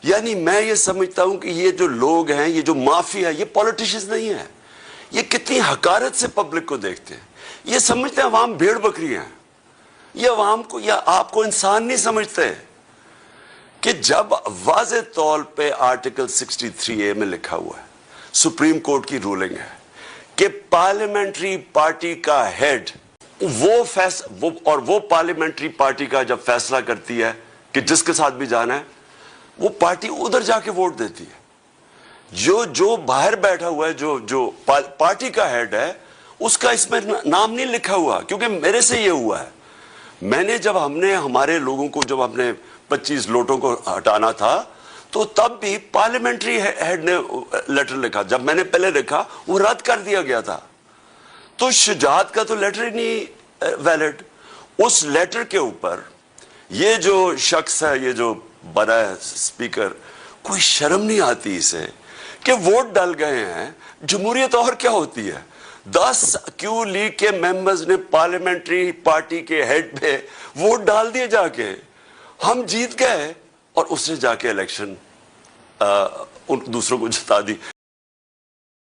یعنی میں یہ سمجھتا ہوں کہ یہ جو لوگ ہیں، یہ جو مافیا ہے، یہ پولیٹیشنز نہیں ہیں. یہ کتنی حقارت سے پبلک کو دیکھتے ہیں. یہ سمجھتے ہیں عوام بھیڑ بکری ہیں. یہ عوام کو یا آپ کو انسان نہیں سمجھتے کہ جب واضح طور پہ آرٹیکل 63A میں لکھا ہوا ہے، سپریم کورٹ کی رولنگ ہے کہ پارلیمنٹری پارٹی کا ہیڈ وہ پارلیمنٹری پارٹی کا جب فیصلہ کرتی ہے کہ جس کے ساتھ بھی جانا ہے، وہ پارٹی ادھر جا کے ووٹ دیتی ہے. جو باہر بیٹھا ہوا ہے، جو پارٹی کا ہیڈ ہے، اس کا اس میں نام نہیں لکھا ہوا. کیونکہ میرے سے یہ ہوا ہے، میں نے جب ہم نے ہمارے لوگوں کو جب اپنے 25 لوٹوں کو ہٹانا تھا تو تب بھی پارلیمنٹری ہیڈ نے لیٹر لکھا. جب میں نے پہلے لکھا وہ رد کر دیا گیا تھا. تو شجاعت کا تو لیٹر ہی نہیں ویلڈ. اس لیٹر کے اوپر یہ جو شخص ہے، یہ جو بنا ہے سپیکر، کوئی شرم نہیں آتی اسے کہ ووٹ ڈال گئے ہیں. جمہوریت اور کیا ہوتی ہے؟ 10 کیو لیگ کے ممبرز نے پارلیمنٹری پارٹی کے ہیڈ پہ ووٹ ڈال دیے جا کے. ہم جیت گئے اور اس نے جا کے الیکشن ان دوسروں کو جتا دی.